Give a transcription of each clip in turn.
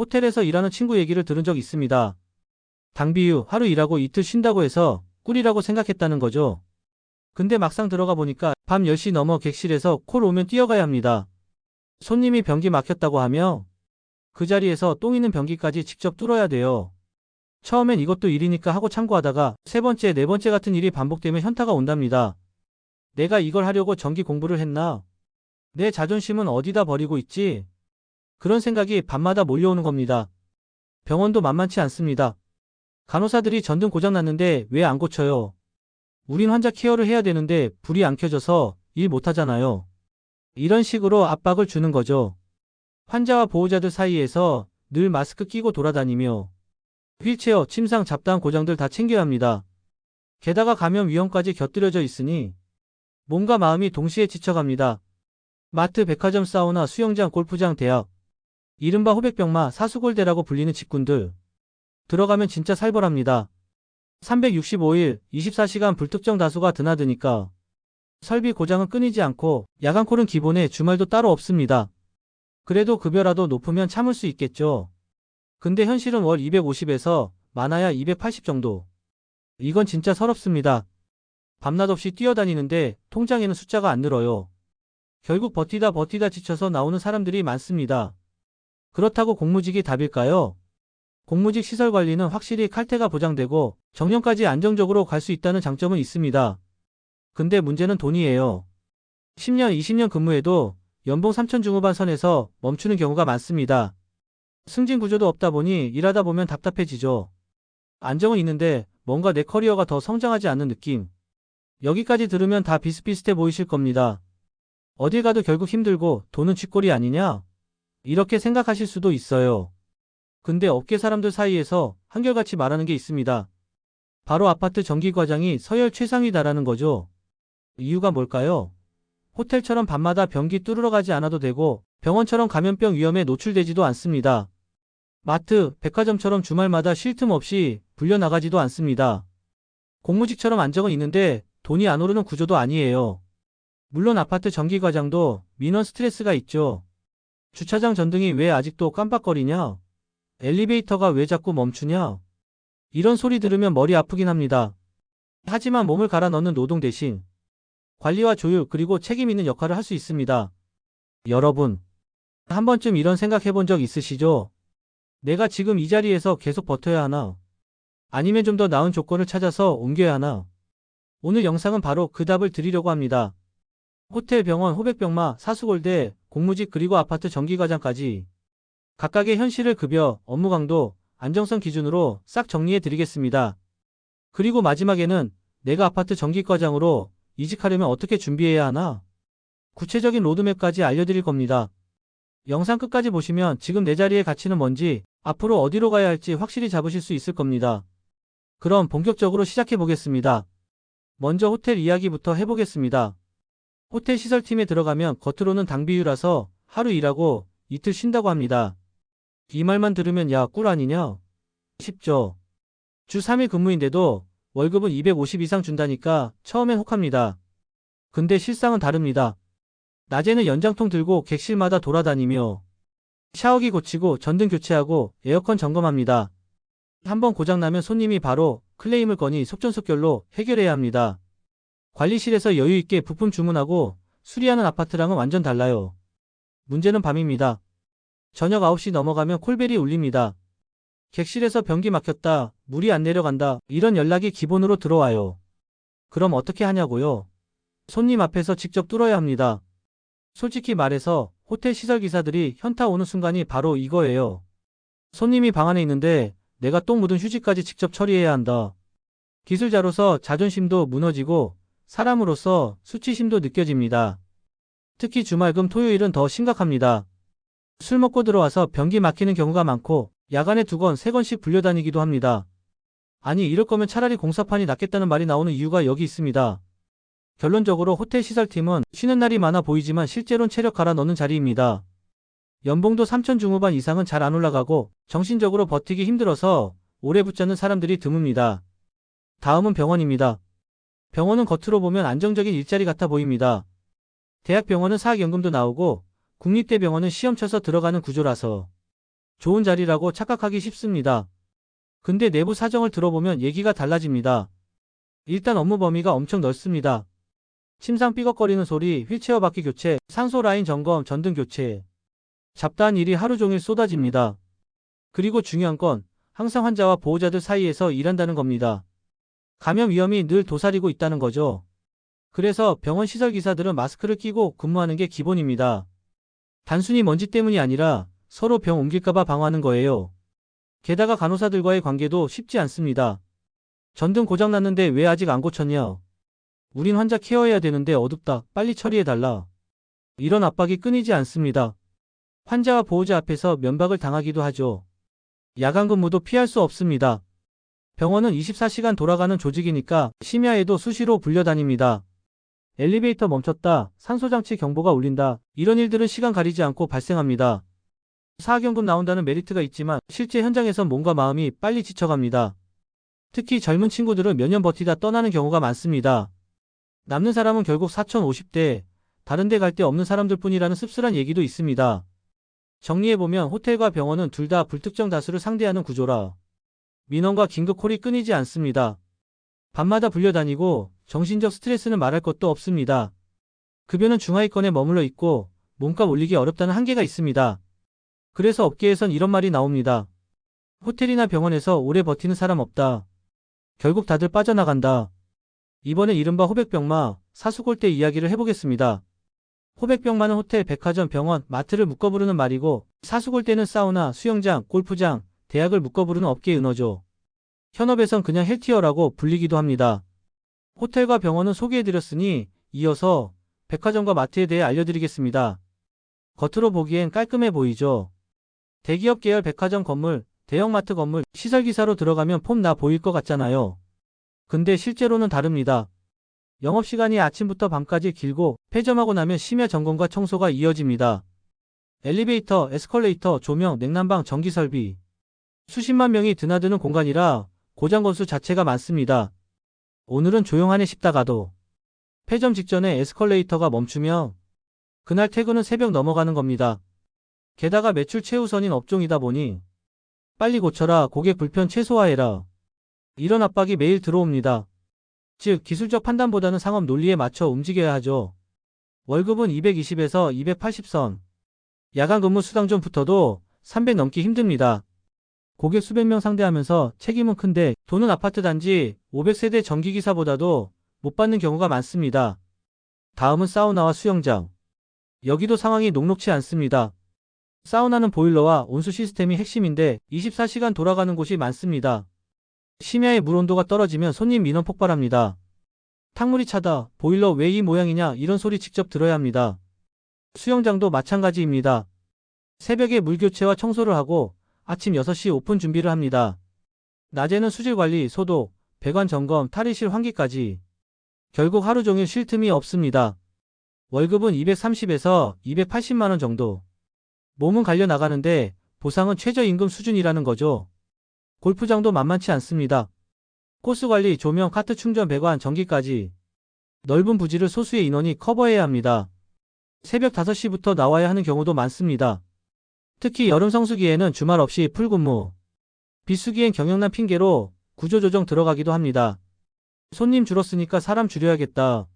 호텔에서 일하는 친구 얘기를 들은 적 있습니다. 당비유 하루 일하고 이틀 쉰다고 해서 꿀이라고 생각했다는 거죠. 근데 막상 들어가 보니까 밤 10시 넘어 객실에서 콜 오면 뛰어가야 합니다. 손님이 변기 막혔다고 하며 그 자리에서 똥 있는 변기까지 직접 뚫어야 돼요. 처음엔 이것도 일이니까 하고 참고하다가 세 번째, 네 번째 같은 일이 반복되면 현타가 온답니다. 내가 이걸 하려고 전기 공부를 했나? 내 자존심은 어디다 버리고 있지? 그런 생각이 밤마다 몰려오는 겁니다. 병원도 만만치 않습니다. 간호사들이 전등 고장 났는데 왜 안 고쳐요? 우린 환자 케어를 해야 되는데 불이 안 켜져서 일 못하잖아요. 이런 식으로 압박을 주는 거죠. 환자와 보호자들 사이에서 늘 마스크 끼고 돌아다니며 휠체어, 침상, 잡다한 고장들 다 챙겨야 합니다. 게다가 감염 위험까지 곁들여져 있으니 몸과 마음이 동시에 지쳐갑니다. 마트, 백화점, 사우나, 수영장, 골프장, 대학, 이른바 호백병마, 사수골대라고 불리는 직군들. 들어가면 진짜 살벌합니다. 365일 24시간 불특정 다수가 드나드니까 설비 고장은 끊이지 않고 야간콜은 기본에 주말도 따로 없습니다. 그래도 급여라도 높으면 참을 수 있겠죠. 근데 현실은 월 250에서 많아야 280 정도. 이건 진짜 서럽습니다. 밤낮 없이 뛰어다니는데 통장에는 숫자가 안 늘어요. 결국 버티다 지쳐서 나오는 사람들이 많습니다. 그렇다고 공무직이 답일까요? 공무직 시설 관리는 확실히 칼퇴가 보장되고 정년까지 안정적으로 갈 수 있다는 장점은 있습니다. 근데 문제는 돈이에요. 10년, 20년 근무해도 연봉 3천 중후반 선에서 멈추는 경우가 많습니다. 승진 구조도 없다 보니 일하다 보면 답답해지죠. 안정은 있는데 뭔가 내 커리어가 더 성장하지 않는 느낌. 여기까지 들으면 다 비슷비슷해 보이실 겁니다. 어딜 가도 결국 힘들고 돈은 쥐꼬리 아니냐? 이렇게 생각하실 수도 있어요. 근데 업계 사람들 사이에서 한결같이 말하는 게 있습니다. 바로 아파트 전기 과장이 서열 최상위다라는 거죠. 이유가 뭘까요? 호텔처럼 밤마다 변기 뚫으러 가지 않아도 되고 병원처럼 감염병 위험에 노출되지도 않습니다. 마트, 백화점처럼 주말마다 쉴 틈 없이 불려나가지도 않습니다. 공무직처럼 안정은 있는데 돈이 안 오르는 구조도 아니에요. 물론 아파트 전기 과장도 민원 스트레스가 있죠. 주차장 전등이 왜 아직도 깜빡거리냐? 엘리베이터가 왜 자꾸 멈추냐? 이런 소리 들으면 머리 아프긴 합니다. 하지만 몸을 갈아 넣는 노동 대신 관리와 조율 그리고 책임 있는 역할을 할 수 있습니다. 여러분, 한 번쯤 이런 생각 해본 적 있으시죠? 내가 지금 이 자리에서 계속 버텨야 하나? 아니면 좀 더 나은 조건을 찾아서 옮겨야 하나? 오늘 영상은 바로 그 답을 드리려고 합니다. 호텔, 병원, 호백병마, 사수골대, 공무직 그리고 아파트 전기과장까지 각각의 현실을 급여, 업무 강도, 안정성 기준으로 싹 정리해 드리겠습니다. 그리고 마지막에는 내가 아파트 전기과장으로 이직하려면 어떻게 준비해야 하나? 구체적인 로드맵까지 알려드릴 겁니다. 영상 끝까지 보시면 지금 내 자리의 가치는 뭔지, 앞으로 어디로 가야 할지 확실히 잡으실 수 있을 겁니다. 그럼 본격적으로 시작해 보겠습니다. 먼저 호텔 이야기부터 해보겠습니다. 호텔 시설팀에 들어가면 겉으로는 당비유라서 하루 일하고 이틀 쉰다고 합니다. 이 말만 들으면 야, 꿀 아니냐? 싶죠. 주 3일 근무인데도 월급은 250 이상 준다니까 처음엔 혹합니다. 근데 실상은 다릅니다. 낮에는 연장통 들고 객실마다 돌아다니며 샤워기 고치고 전등 교체하고 에어컨 점검합니다. 한번 고장나면 손님이 바로 클레임을 거니 속전속결로 해결해야 합니다. 관리실에서 여유있게 부품 주문하고 수리하는 아파트랑은 완전 달라요. 문제는 밤입니다. 저녁 9시 넘어가면 콜벨이 울립니다. 객실에서 변기 막혔다, 물이 안 내려간다, 이런 연락이 기본으로 들어와요. 그럼 어떻게 하냐고요? 손님 앞에서 직접 뚫어야 합니다. 솔직히 말해서 호텔 시설기사들이 현타 오는 순간이 바로 이거예요. 손님이 방 안에 있는데 내가 똥 묻은 휴지까지 직접 처리해야 한다. 기술자로서 자존심도 무너지고 사람으로서 수치심도 느껴집니다. 특히 주말 금 토요일은 더 심각합니다. 술 먹고 들어와서 변기 막히는 경우가 많고 야간에 2건, 3건씩 불려다니기도 합니다. 아니 이럴 거면 차라리 공사판이 낫겠다는 말이 나오는 이유가 여기 있습니다. 결론적으로 호텔 시설팀은 쉬는 날이 많아 보이지만 실제로는 체력 갈아 넣는 자리입니다. 연봉도 3천 중후반 이상은 잘 안 올라가고 정신적으로 버티기 힘들어서 오래 붙잡는 사람들이 드뭅니다. 다음은 병원입니다. 병원은 겉으로 보면 안정적인 일자리 같아 보입니다. 대학병원은 사학연금도 나오고 국립대병원은 시험 쳐서 들어가는 구조라서 좋은 자리라고 착각하기 쉽습니다. 근데 내부 사정을 들어보면 얘기가 달라집니다. 일단 업무 범위가 엄청 넓습니다. 침상 삐걱거리는 소리, 휠체어 바퀴 교체, 산소 라인 점검, 전등 교체. 잡다한 일이 하루 종일 쏟아집니다. 그리고 중요한 건 항상 환자와 보호자들 사이에서 일한다는 겁니다. 감염 위험이 늘 도사리고 있다는 거죠. 그래서 병원 시설 기사들은 마스크를 끼고 근무하는 게 기본입니다. 단순히 먼지 때문이 아니라 서로 병 옮길까봐 방어하는 거예요. 게다가 간호사들과의 관계도 쉽지 않습니다. 전등 고장 났는데 왜 아직 안 고쳤냐? 우린 환자 케어해야 되는데 어둡다. 빨리 처리해달라. 이런 압박이 끊이지 않습니다. 환자와 보호자 앞에서 면박을 당하기도 하죠. 야간 근무도 피할 수 없습니다. 병원은 24시간 돌아가는 조직이니까 심야에도 수시로 불려다닙니다. 엘리베이터 멈췄다, 산소장치 경보가 울린다. 이런 일들은 시간 가리지 않고 발생합니다. 사학연금 나온다는 메리트가 있지만 실제 현장에선 몸과 마음이 빨리 지쳐갑니다. 특히 젊은 친구들은 몇 년 버티다 떠나는 경우가 많습니다. 남는 사람은 결국 4050대, 다른 데 갈 데 없는 사람들 뿐이라는 씁쓸한 얘기도 있습니다. 정리해보면 호텔과 병원은 둘 다 불특정 다수를 상대하는 구조라 민원과 긴급콜이 끊이지 않습니다. 밤마다 불려다니고 정신적 스트레스는 말할 것도 없습니다. 급여는 중하위권에 머물러 있고 몸값 올리기 어렵다는 한계가 있습니다. 그래서 업계에선 이런 말이 나옵니다. 호텔이나 병원에서 오래 버티는 사람 없다. 결국 다들 빠져나간다. 이번엔 이른바 호백병마, 사수골대 이야기를 해보겠습니다. 호백병마는 호텔, 백화점, 병원, 마트를 묶어 부르는 말이고 사수골대는 사우나, 수영장, 골프장, 대학을 묶어 부르는 업계의 은어죠. 현업에선 그냥 헬티어라고 불리기도 합니다. 호텔과 병원은 소개해드렸으니 이어서 백화점과 마트에 대해 알려드리겠습니다. 겉으로 보기엔 깔끔해 보이죠. 대기업 계열 백화점 건물, 대형마트 건물, 시설기사로 들어가면 폼 나 보일 것 같잖아요. 근데 실제로는 다릅니다. 영업시간이 아침부터 밤까지 길고 폐점하고 나면 심야 점검과 청소가 이어집니다. 엘리베이터, 에스컬레이터, 조명, 냉난방, 전기설비. 수십만 명이 드나드는 공간이라 고장 건수 자체가 많습니다. 오늘은 조용하네 싶다가도 폐점 직전에 에스컬레이터가 멈추면 그날 퇴근은 새벽 넘어가는 겁니다. 게다가 매출 최우선인 업종이다 보니 빨리 고쳐라, 고객 불편 최소화해라. 이런 압박이 매일 들어옵니다. 즉 기술적 판단보다는 상업 논리에 맞춰 움직여야 하죠. 월급은 220에서 280선. 야간 근무 수당 좀 붙어도 300 넘기 힘듭니다. 고객 수백 명 상대하면서 책임은 큰데 돈은 아파트 단지 500세대 전기기사보다도 못 받는 경우가 많습니다. 다음은 사우나와 수영장. 여기도 상황이 녹록치 않습니다. 사우나는 보일러와 온수 시스템이 핵심인데 24시간 돌아가는 곳이 많습니다. 심야에 물 온도가 떨어지면 손님 민원 폭발합니다. 탕물이 차다, 보일러 왜 이 모양이냐 이런 소리 직접 들어야 합니다. 수영장도 마찬가지입니다. 새벽에 물 교체와 청소를 하고 아침 6시 오픈 준비를 합니다. 낮에는 수질 관리, 소독, 배관 점검, 탈의실 환기까지. 결국 하루 종일 쉴 틈이 없습니다. 월급은 230에서 280만 원 정도. 몸은 갈려 나가는데 보상은 최저임금 수준이라는 거죠. 골프장도 만만치 않습니다. 코스 관리, 조명, 카트 충전, 배관, 전기까지. 넓은 부지를 소수의 인원이 커버해야 합니다. 새벽 5시부터 나와야 하는 경우도 많습니다. 특히 여름 성수기에는 주말 없이 풀근무. 비수기엔 경영난 핑계로 구조조정 들어가기도 합니다. 손님 줄었으니까 사람 줄여야겠다.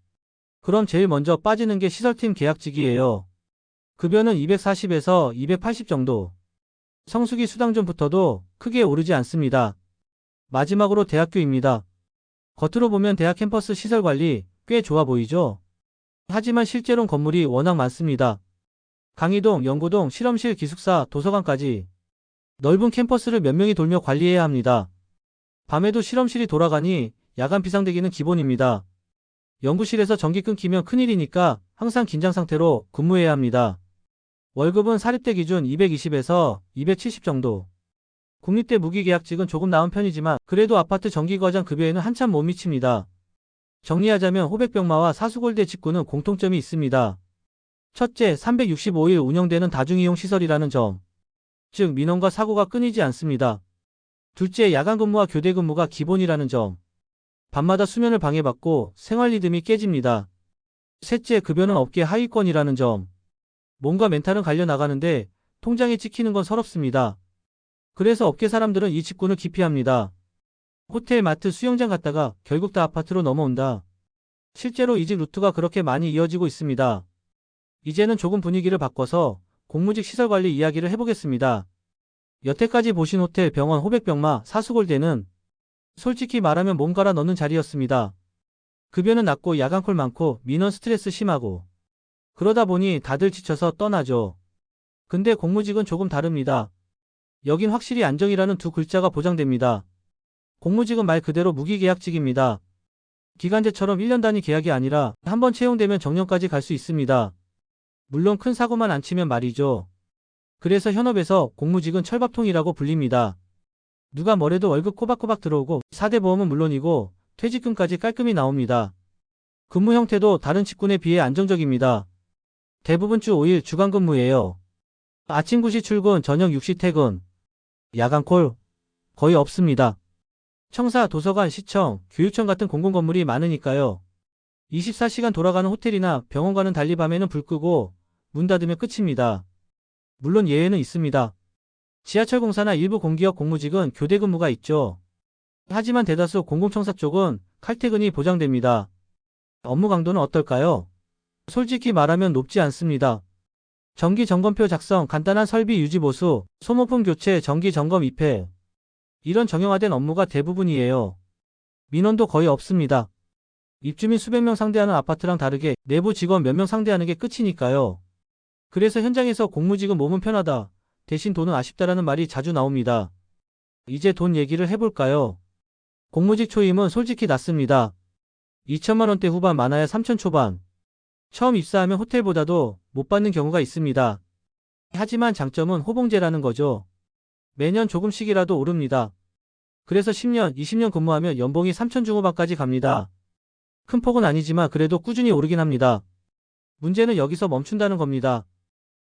그럼 제일 먼저 빠지는 게 시설팀 계약직이에요. 급여는 240에서 280 정도. 성수기 수당 좀 붙어도 크게 오르지 않습니다. 마지막으로 대학교입니다. 겉으로 보면 대학 캠퍼스 시설 관리 꽤 좋아 보이죠? 하지만 실제로는 건물이 워낙 많습니다. 강의동, 연구동, 실험실, 기숙사, 도서관까지 넓은 캠퍼스를 몇 명이 돌며 관리해야 합니다. 밤에도 실험실이 돌아가니 야간 비상대기는 기본입니다. 연구실에서 전기 끊기면 큰일이니까 항상 긴장 상태로 근무해야 합니다. 월급은 사립대 기준 220에서 270 정도. 국립대 무기계약직은 조금 나은 편이지만 그래도 아파트 전기과장 급여에는 한참 못 미칩니다. 정리하자면 호백병마와 사수골대 직구는 공통점이 있습니다. 첫째, 365일 운영되는 다중이용 시설이라는 점. 즉 민원과 사고가 끊이지 않습니다. 둘째, 야간 근무와 교대 근무가 기본이라는 점. 밤마다 수면을 방해받고 생활 리듬이 깨집니다. 셋째, 급여는 업계 하위권이라는 점. 몸과 멘탈은 갈려 나가는데 통장에 찍히는 건 서럽습니다. 그래서 업계 사람들은 이 직군을 기피합니다. 호텔, 마트, 수영장 갔다가 결국 다 아파트로 넘어온다. 실제로 이직 루트가 그렇게 많이 이어지고 있습니다. 이제는 조금 분위기를 바꿔서 공무직 시설관리 이야기를 해보겠습니다. 여태까지 보신 호텔, 병원, 호백병마, 사수골대는 솔직히 말하면 몸 갈아 넣는 자리였습니다. 급여는 낮고 야간콜 많고 민원 스트레스 심하고 그러다 보니 다들 지쳐서 떠나죠. 근데 공무직은 조금 다릅니다. 여긴 확실히 안정이라는 두 글자가 보장됩니다. 공무직은 말 그대로 무기계약직입니다. 기간제처럼 1년 단위 계약이 아니라 한번 채용되면 정년까지 갈 수 있습니다. 물론 큰 사고만 안 치면 말이죠. 그래서 현업에서 공무직은 철밥통이라고 불립니다. 누가 뭐래도 월급 꼬박꼬박 들어오고 4대 보험은 물론이고 퇴직금까지 깔끔히 나옵니다. 근무 형태도 다른 직군에 비해 안정적입니다. 대부분 주 5일 주간 근무예요. 아침 9시 출근, 저녁 6시 퇴근. 야간콜 거의 없습니다. 청사, 도서관, 시청, 교육청 같은 공공건물이 많으니까요. 24시간 돌아가는 호텔이나 병원과는 달리 밤에는 불 끄고 문 닫으면 끝입니다. 물론 예외는 있습니다. 지하철 공사나 일부 공기업 공무직은 교대 근무가 있죠. 하지만 대다수 공공청사 쪽은 칼퇴근이 보장됩니다. 업무 강도는 어떨까요? 솔직히 말하면 높지 않습니다. 정기 점검표 작성, 간단한 설비 유지 보수, 소모품 교체, 정기 점검 입회. 이런 정형화된 업무가 대부분이에요. 민원도 거의 없습니다. 입주민 수백 명 상대하는 아파트랑 다르게 내부 직원 몇 명 상대하는 게 끝이니까요. 그래서 현장에서 공무직은 몸은 편하다, 대신 돈은 아쉽다라는 말이 자주 나옵니다. 이제 돈 얘기를 해볼까요? 공무직 초임은 솔직히 낮습니다. 2천만 원대 후반, 많아야 3천 초반. 처음 입사하면 호텔보다도 못 받는 경우가 있습니다. 하지만 장점은 호봉제라는 거죠. 매년 조금씩이라도 오릅니다. 그래서 10년, 20년 근무하면 연봉이 3천 중후반까지 갑니다. 큰 폭은 아니지만 그래도 꾸준히 오르긴 합니다. 문제는 여기서 멈춘다는 겁니다.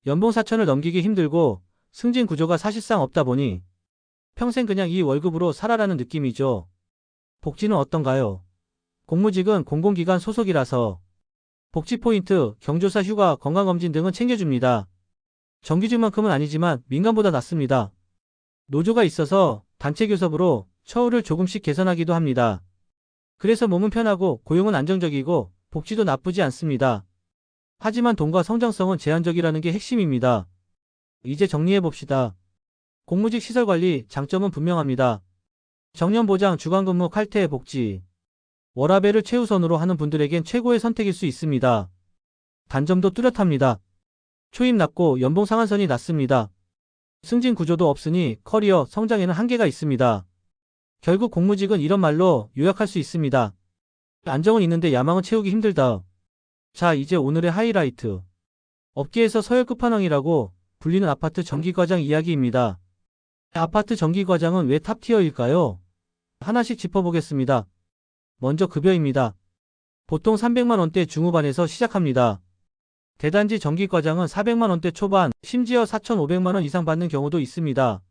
연봉 4천을 넘기기 힘들고 승진 구조가 사실상 없다 보니 평생 그냥 이 월급으로 살아라는 느낌이죠. 복지는 어떤가요? 공무직은 공공기관 소속이라서 복지 포인트, 경조사, 휴가, 건강검진 등은 챙겨줍니다. 정규직만큼은 아니지만 민간보다 낫습니다. 노조가 있어서 단체 교섭으로 처우를 조금씩 개선하기도 합니다. 그래서 몸은 편하고 고용은 안정적이고 복지도 나쁘지 않습니다. 하지만 돈과 성장성은 제한적이라는 게 핵심입니다. 이제 정리해봅시다. 공무직 시설관리 장점은 분명합니다. 정년보장, 주간근무, 칼퇴, 복지. 워라밸을 최우선으로 하는 분들에겐 최고의 선택일 수 있습니다. 단점도 뚜렷합니다. 초임 낮고 연봉 상한선이 낮습니다. 승진 구조도 없으니 커리어 성장에는 한계가 있습니다. 결국 공무직은 이런 말로 요약할 수 있습니다. 안정은 있는데 야망은 채우기 힘들다. 자, 이제 오늘의 하이라이트. 업계에서 서열 끝판왕이라고 불리는 아파트 전기과장 이야기입니다. 아파트 전기과장은 왜 탑티어일까요? 하나씩 짚어보겠습니다. 먼저 급여입니다. 보통 300만 원대 중후반에서 시작합니다. 대단지 전기과장은 400만 원대 초반, 심지어 4,500만 원 이상 받는 경우도 있습니다.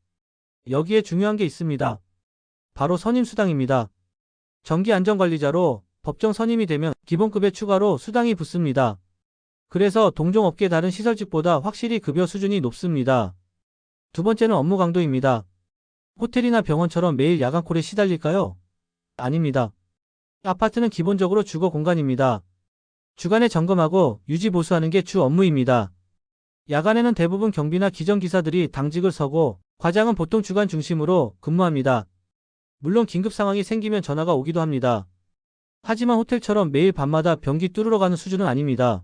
여기에 중요한 게 있습니다. 바로 선임수당입니다. 전기안전관리자로 법정 선임이 되면 기본급에 추가로 수당이 붙습니다. 그래서 동종업계 다른 시설직보다 확실히 급여 수준이 높습니다. 두 번째는 업무 강도입니다. 호텔이나 병원처럼 매일 야간콜에 시달릴까요? 아닙니다. 아파트는 기본적으로 주거 공간입니다. 주간에 점검하고 유지 보수하는 게 주 업무입니다. 야간에는 대부분 경비나 기정기사들이 당직을 서고 과장은 보통 주간 중심으로 근무합니다. 물론 긴급 상황이 생기면 전화가 오기도 합니다. 하지만 호텔처럼 매일 밤마다 변기 뚫으러 가는 수준은 아닙니다.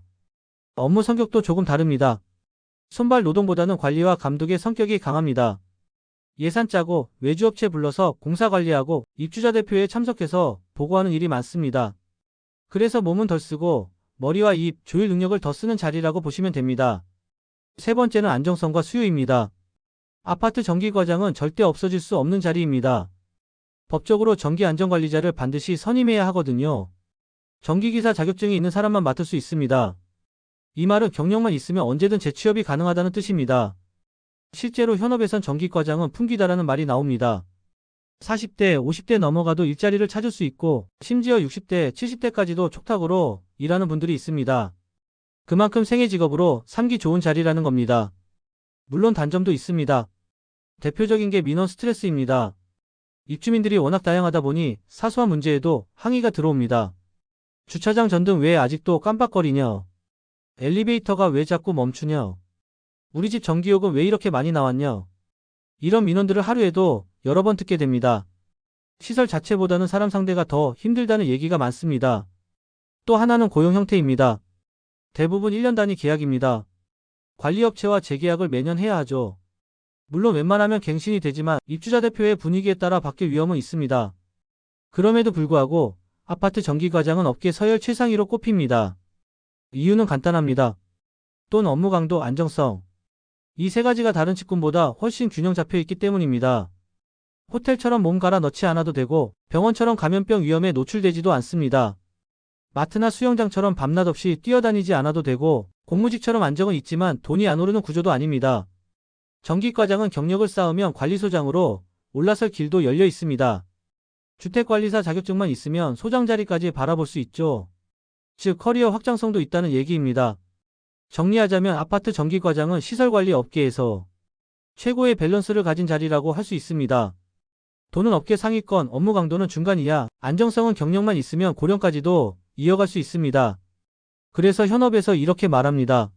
업무 성격도 조금 다릅니다. 손발 노동보다는 관리와 감독의 성격이 강합니다. 예산 짜고 외주업체 불러서 공사 관리하고 입주자 대표회에 참석해서 보고하는 일이 많습니다. 그래서 몸은 덜 쓰고 머리와 입, 조율 능력을 더 쓰는 자리라고 보시면 됩니다. 세 번째는 안정성과 수요입니다. 아파트 전기과장은 절대 없어질 수 없는 자리입니다. 법적으로 전기안전관리자를 반드시 선임해야 하거든요. 전기기사 자격증이 있는 사람만 맡을 수 있습니다. 이 말은 경력만 있으면 언제든 재취업이 가능하다는 뜻입니다. 실제로 현업에선 전기과장은 품귀다라는 말이 나옵니다. 40대, 50대 넘어가도 일자리를 찾을 수 있고 심지어 60대, 70대까지도 촉탁으로 일하는 분들이 있습니다. 그만큼 생애 직업으로 삼기 좋은 자리라는 겁니다. 물론 단점도 있습니다. 대표적인 게 민원 스트레스입니다. 입주민들이 워낙 다양하다 보니 사소한 문제에도 항의가 들어옵니다. 주차장 전등 왜 아직도 깜빡거리냐? 엘리베이터가 왜 자꾸 멈추냐? 우리 집 전기요금 왜 이렇게 많이 나왔냐? 이런 민원들을 하루에도 여러 번 듣게 됩니다. 시설 자체보다는 사람 상대가 더 힘들다는 얘기가 많습니다. 또 하나는 고용 형태입니다. 대부분 1년 단위 계약입니다. 관리업체와 재계약을 매년 해야 하죠. 물론 웬만하면 갱신이 되지만 입주자 대표의 분위기에 따라 바뀔 위험은 있습니다. 그럼에도 불구하고 아파트 전기과장은 업계 서열 최상위로 꼽힙니다. 이유는 간단합니다. 돈 업무 강도 안정성. 이 세 가지가 다른 직군보다 훨씬 균형 잡혀 있기 때문입니다. 호텔처럼 몸 갈아 넣지 않아도 되고 병원처럼 감염병 위험에 노출되지도 않습니다. 마트나 수영장처럼 밤낮 없이 뛰어다니지 않아도 되고 공무직처럼 안정은 있지만 돈이 안 오르는 구조도 아닙니다. 전기과장은 경력을 쌓으면 관리소장으로 올라설 길도 열려 있습니다. 주택관리사 자격증만 있으면 소장 자리까지 바라볼 수 있죠. 즉 커리어 확장성도 있다는 얘기입니다. 정리하자면 아파트 전기과장은 시설관리 업계에서 최고의 밸런스를 가진 자리라고 할 수 있습니다. 돈은 업계 상위권, 업무 강도는 중간 이하, 안정성은 경력만 있으면 고령까지도 이어갈 수 있습니다. 그래서 현업에서 이렇게 말합니다.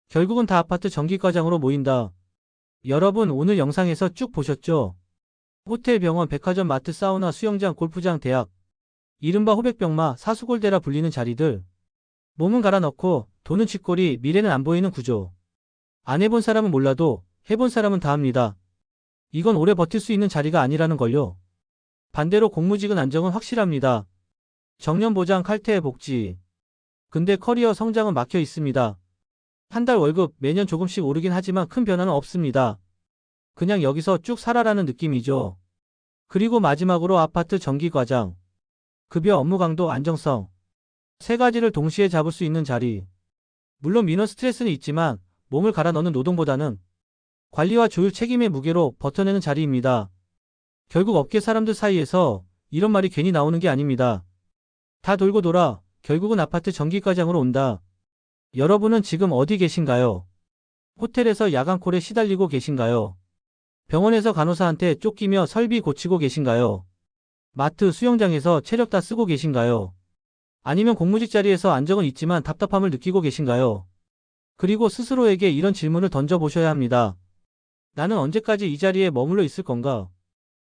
결국은 다 아파트 전기과장으로 모인다. 여러분 오늘 영상에서 쭉 보셨죠? 호텔, 병원, 백화점, 마트, 사우나, 수영장, 골프장, 대학, 이른바 호백병마, 사수골대라 불리는 자리들. 몸은 갈아 넣고 돈은 쥐꼬리, 미래는 안 보이는 구조. 안 해본 사람은 몰라도 해본 사람은 다 합니다. 이건 오래 버틸 수 있는 자리가 아니라는 걸요. 반대로 공무직은 안정은 확실합니다. 정년보장, 칼퇴, 복지. 근데 커리어 성장은 막혀 있습니다. 한 달 월급 매년 조금씩 오르긴 하지만 큰 변화는 없습니다. 그냥 여기서 쭉 살아라는 느낌이죠. 그리고 마지막으로 아파트 전기과장. 급여, 업무 강도, 안정성. 세 가지를 동시에 잡을 수 있는 자리. 물론 민원 스트레스는 있지만 몸을 갈아 넣는 노동보다는 관리와 조율 책임의 무게로 버텨내는 자리입니다. 결국 업계 사람들 사이에서 이런 말이 괜히 나오는 게 아닙니다. 다 돌고 돌아 결국은 아파트 전기과장으로 온다. 여러분은 지금 어디 계신가요? 호텔에서 야간콜에 시달리고 계신가요? 병원에서 간호사한테 쫓기며 설비 고치고 계신가요? 마트, 수영장에서 체력 다 쓰고 계신가요? 아니면 공무직 자리에서 안정은 있지만 답답함을 느끼고 계신가요? 그리고 스스로에게 이런 질문을 던져보셔야 합니다. 나는 언제까지 이 자리에 머물러 있을 건가?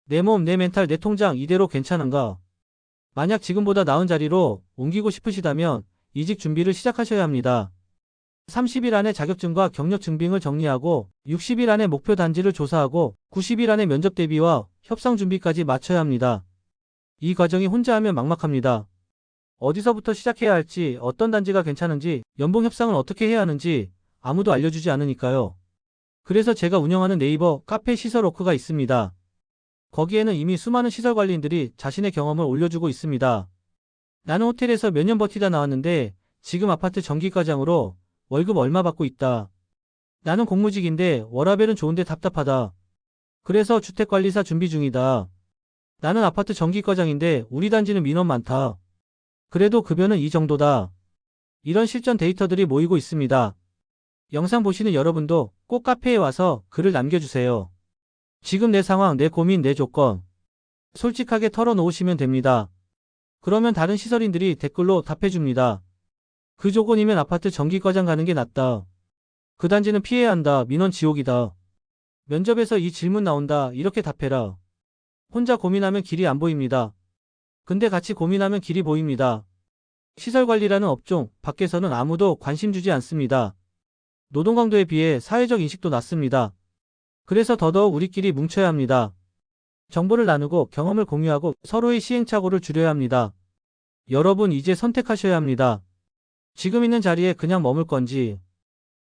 내 몸, 내 멘탈, 내 통장 이대로 괜찮은가? 만약 지금보다 나은 자리로 옮기고 싶으시다면 이직 준비를 시작하셔야 합니다. 30일 안에 자격증과 경력 증빙을 정리하고 60일 안에 목표 단지를 조사하고 90일 안에 면접 대비와 협상 준비까지 마쳐야 합니다. 이 과정이 혼자 하면 막막합니다. 어디서부터 시작해야 할지, 어떤 단지가 괜찮은지, 연봉 협상은 어떻게 해야 하는지 아무도 알려주지 않으니까요. 그래서 제가 운영하는 네이버 카페 시설워크가 있습니다. 거기에는 이미 수많은 시설관리인들이 자신의 경험을 올려주고 있습니다. 나는 호텔에서 몇 년 버티다 나왔는데 지금 아파트 전기과장으로 월급 얼마 받고 있다. 나는 공무직인데 워라밸은 좋은데 답답하다. 그래서 주택관리사 준비 중이다. 나는 아파트 전기과장인데 우리 단지는 민원 많다. 그래도 급여는 이 정도다. 이런 실전 데이터들이 모이고 있습니다. 영상 보시는 여러분도 꼭 카페에 와서 글을 남겨주세요. 지금 내 상황, 내 고민, 내 조건 솔직하게 털어놓으시면 됩니다. 그러면 다른 시설인들이 댓글로 답해줍니다. 그 조건이면 아파트 전기과장 가는 게 낫다. 그 단지는 피해야 한다. 민원 지옥이다. 면접에서 이 질문 나온다. 이렇게 답해라. 혼자 고민하면 길이 안 보입니다. 근데 같이 고민하면 길이 보입니다. 시설관리라는 업종, 밖에서는 아무도 관심 주지 않습니다. 노동 강도에 비해 사회적 인식도 낮습니다. 그래서 더더욱 우리끼리 뭉쳐야 합니다. 정보를 나누고 경험을 공유하고 서로의 시행착오를 줄여야 합니다. 여러분 이제 선택하셔야 합니다. 지금 있는 자리에 그냥 머물 건지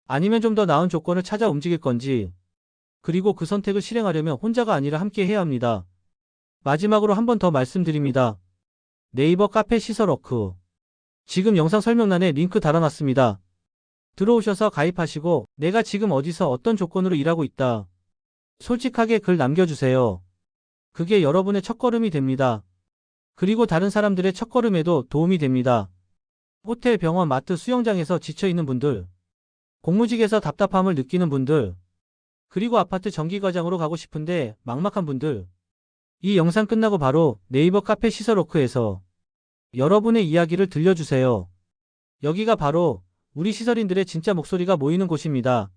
아니면 좀 더 나은 조건을 찾아 움직일 건지 그리고 그 선택을 실행하려면 혼자가 아니라 함께 해야 합니다. 마지막으로 한 번 더 말씀드립니다. 네이버 카페 시설워크 지금 영상 설명란에 링크 달아놨습니다. 들어오셔서 가입하시고 내가 지금 어디서 어떤 조건으로 일하고 있다. 솔직하게 글 남겨주세요. 그게 여러분의 첫걸음이 됩니다. 그리고 다른 사람들의 첫걸음에도 도움이 됩니다. 호텔, 병원, 마트, 수영장에서 지쳐있는 분들, 공무직에서 답답함을 느끼는 분들, 그리고 아파트 전기과장으로 가고 싶은데 막막한 분들. 이 영상 끝나고 바로 네이버 카페 시설워크에서 여러분의 이야기를 들려주세요. 여기가 바로 우리 시설인들의 진짜 목소리가 모이는 곳입니다.